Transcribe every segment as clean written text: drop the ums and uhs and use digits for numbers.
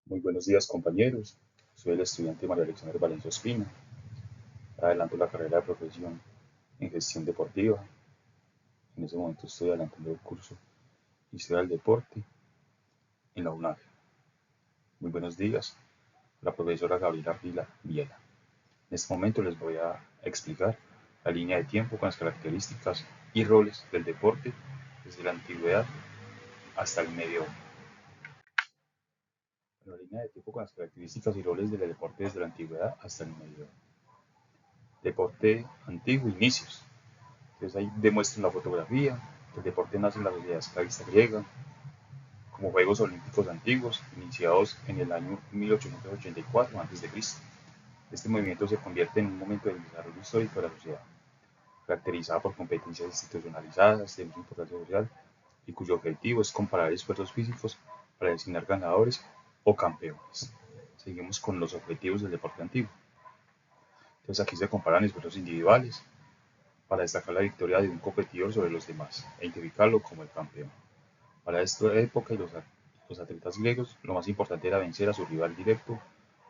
Muy buenos días, compañeros. Soy el estudiante María Alexander Valencia Ospina. Adelanto la carrera de profesión en gestión deportiva. En ese momento estoy adelantando el curso Historia del Deporte en la UNAV. Muy buenos días, la profesora Gabriela Ardila Viela. En este momento les voy a explicar la línea de tiempo con las características y roles del deporte desde la antigüedad hasta el medioevo. La línea de tiempo con las características y roles del deporte desde la antigüedad hasta el medioevo. Deporte antiguo, inicios. Entonces ahí demuestra en la fotografía que el deporte nace en la sociedad esclavista griega, como Juegos Olímpicos antiguos, iniciados en el año 1884 a.C. Este movimiento se convierte en un momento del desarrollo histórico de la sociedad, caracterizada por competencias institucionalizadas de mucha importancia social y cuyo objetivo es comparar esfuerzos físicos para designar ganadores o campeones. Seguimos con los objetivos del deporte antiguo. Entonces aquí se comparan esfuerzos individuales para destacar la victoria de un competidor sobre los demás e identificarlo como el campeón. Para esta época y los atletas griegos, lo más importante era vencer a su rival directo,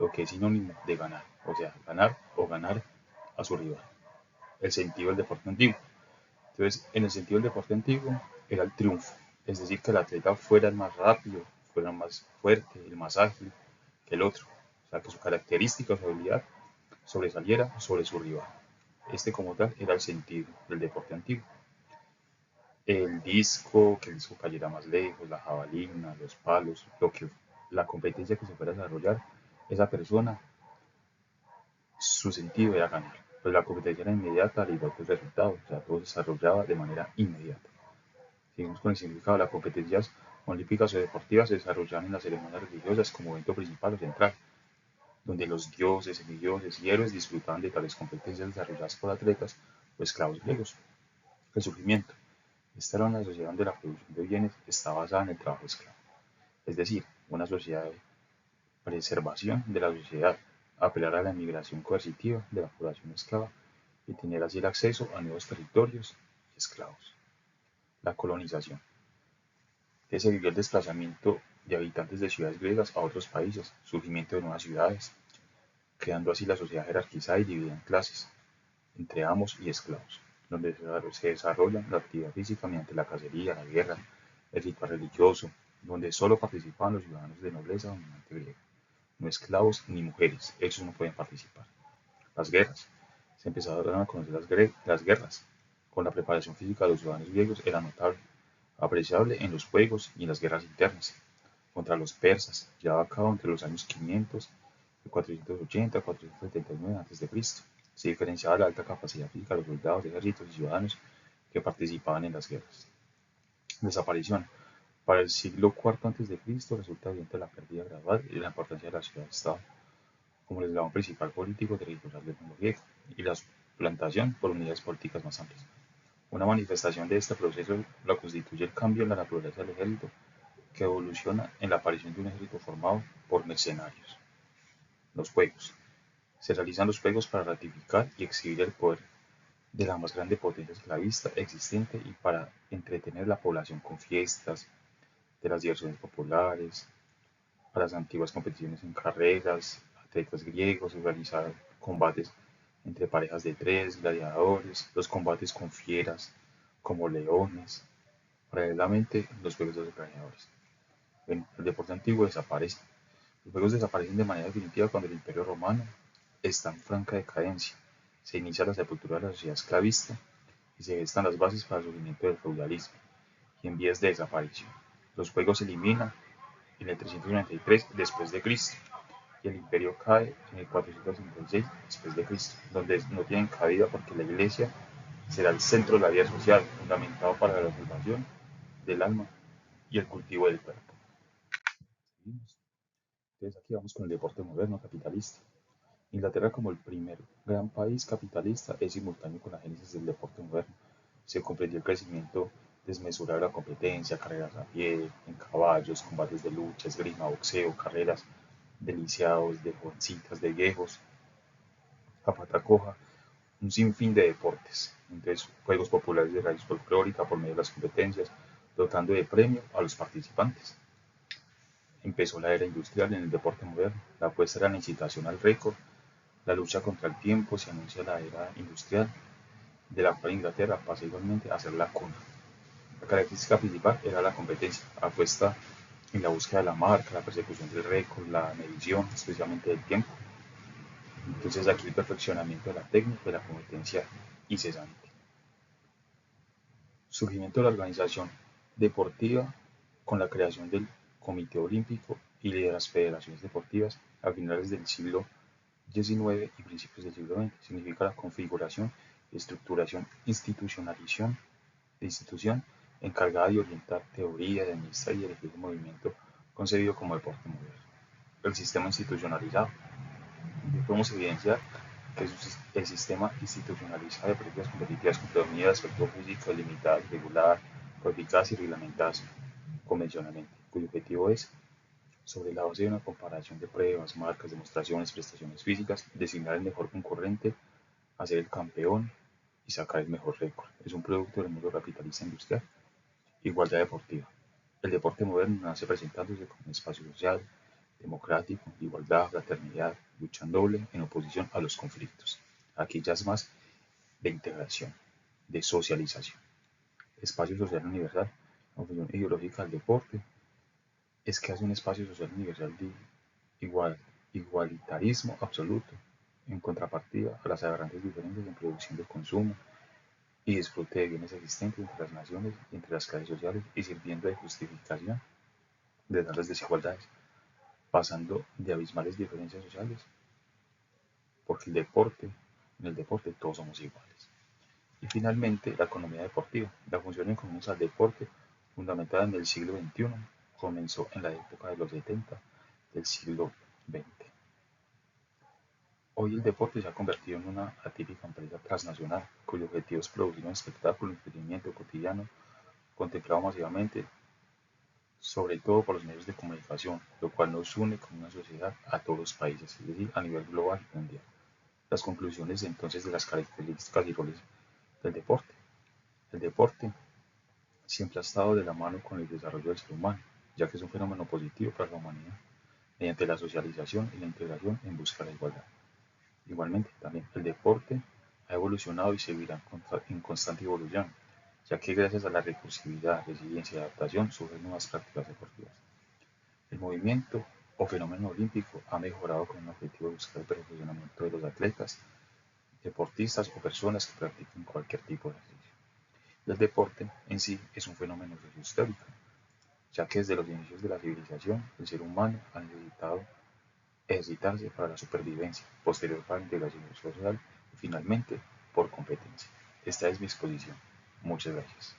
lo que es sinónimo de ganar, o sea, ganar o ganar a su rival. El sentido del deporte antiguo. Entonces, en el sentido del deporte antiguo era el triunfo, es decir, que el atleta fuera el más rápido, fuera el más fuerte, el más ágil que el otro, o sea, que su característica, su habilidad sobresaliera sobre su rival. Este como tal era el sentido del deporte antiguo. El disco, que el disco cayera más lejos, la jabalina, los palos, la competencia que se fuera a desarrollar, esa persona, su sentido era ganar. Pues la competencia era inmediata, al igual que el resultado, o sea, todo se desarrollaba de manera inmediata. Seguimos con el significado. Las competencias olímpicas o deportivas se desarrollaban en las ceremonias religiosas como evento principal o central, donde los dioses, semidioses y héroes disfrutaban de tales competencias desarrolladas por atletas o esclavos griegos. El surgimiento. Esta era una sociedad donde la producción de bienes está basada en el trabajo esclavo, es decir, una sociedad de preservación de la sociedad, apelar a la migración coercitiva de la población esclava y tener así el acceso a nuevos territorios y esclavos. La colonización. Se vivió el desplazamiento de habitantes de ciudades griegas a otros países, surgimiento de nuevas ciudades, creando así la sociedad jerarquizada y dividida en clases, entre amos y esclavos, donde se desarrolla la actividad física mediante la cacería, la guerra, el ritual religioso, donde solo participaban los ciudadanos de nobleza dominante griega, no esclavos ni mujeres, ellos no pueden participar. Las guerras. Se empezaron a conocer las guerras. Con la preparación física de los ciudadanos griegos era notable, apreciable en los juegos y en las guerras internas. Contra los persas, llevado a cabo entre los años 500 y 480 a 479 a.C. Se diferenciaba la alta capacidad física de los soldados, ejércitos y ciudadanos que participaban en las guerras. Desaparición. Para el siglo IV a.C. resulta evidente la pérdida gradual y la importancia de la ciudad-estado como el eslabón principal político territorial del mundo griego, y la suplantación por unidades políticas más amplias. Una manifestación de este proceso lo constituye el cambio en la naturaleza del ejército, que evoluciona en la aparición de un ejército formado por mercenarios. Los juegos. Se realizan los juegos para ratificar y exhibir el poder de la más grande potencia esclavista existente y para entretener a la población con fiestas, de las diversiones populares, para las antiguas competiciones en carreras, atletas griegos, organizaban combates entre parejas de tres, gladiadores, los combates con fieras como leones, paralelamente los juegos de los gladiadores. El deporte antiguo desaparece. Los juegos desaparecen de manera definitiva cuando el Imperio Romano está en franca decadencia. Se inicia la sepultura de la sociedad esclavista y se gestan las bases para el surgimiento del feudalismo y en vías de desaparición. Los juegos se eliminan en el 393 después de Cristo y el imperio cae en el 456 después de Cristo, donde no tienen cabida porque la iglesia será el centro de la vida social, fundamentado para la salvación del alma y el cultivo del cuerpo. Seguimos. Entonces aquí vamos con el deporte moderno capitalista. Inglaterra como el primer gran país capitalista es simultáneo con la génesis del deporte moderno. Se comprendió el crecimiento desmesurado de la competencia, carreras a pie, en caballos, combates de lucha, esgrima, boxeo, carreras de lisiados, de jovencitas, de viejos, a pata coja, un sinfín de deportes. Entonces, juegos populares de raíz folclórica por medio de las competencias, dotando de premio a los participantes. empezó la era industrial en el deporte moderno. La apuesta era la incitación al récord, la lucha contra el tiempo. Se anuncia la era industrial, de la cual Inglaterra pasa igualmente a ser la cuna. La característica principal era la competencia, apuesta en la búsqueda de la marca, la persecución del récord, la medición, especialmente del tiempo. Entonces aquí el perfeccionamiento de la técnica y la competencia incesante. Surgimiento de la organización deportiva con la creación del Comité Olímpico y de las federaciones deportivas a finales del siglo XIX y principios del siglo XX. Significa la configuración y estructuración institución encargada de orientar teoría, de administrar y elegir un movimiento concebido como deporte moderno. El sistema institucionalizado. Podemos evidenciar que el sistema institucionalizado de prácticas competitivas con predominio de aspecto físico, limitado, regular, codificadas y reglamentadas convencionalmente, cuyo objetivo es, sobre la base de una comparación de pruebas, marcas, demostraciones, prestaciones físicas, designar el mejor concurrente, hacer el campeón y sacar el mejor récord. Es un producto del mundo capitalista industrial. Igualdad deportiva. El deporte moderno nace presentándose como un espacio social, democrático, de igualdad, fraternidad, lucha noble en oposición a los conflictos. Aquí ya es más de integración, de socialización. Espacio social universal. La función ideológica del deporte es que hace un espacio social universal de igualitarismo absoluto, en contrapartida a las aberrantes diferencias en producción de consumo y disfrute de bienes existentes entre las naciones y entre las clases sociales, y sirviendo de justificación de tales desigualdades, pasando de abismales diferencias sociales, porque en el deporte todos somos iguales. Y finalmente, la economía deportiva. La función en común al deporte, fundamentada en el siglo XXI, comenzó en la época de los 70 del siglo XX. Hoy el deporte se ha convertido en una atípica empresa transnacional, cuyo objetivo es producir un espectáculo, entretenimiento cotidiano, contemplado masivamente, sobre todo por los medios de comunicación, lo cual nos une como una sociedad a todos los países, es decir, a nivel global y mundial. Las conclusiones entonces de las características y roles del deporte. El deporte siempre ha estado de la mano con el desarrollo del ser humano, ya que es un fenómeno positivo para la humanidad, mediante la socialización y la integración en busca de la igualdad. Igualmente, también el deporte ha evolucionado y seguirá en constante evolución, ya que gracias a la recursividad, resiliencia y adaptación surgen nuevas prácticas deportivas. El movimiento o fenómeno olímpico ha mejorado con un objetivo de buscar el perfeccionamiento de los atletas, deportistas o personas que practiquen cualquier tipo de ejercicio. El deporte en sí es un fenómeno sociohistórico, ya que desde los inicios de la civilización el ser humano ha necesitado ejercitarse para la supervivencia, posterior para la integración social y finalmente por competencia. Esta es mi exposición. Muchas gracias.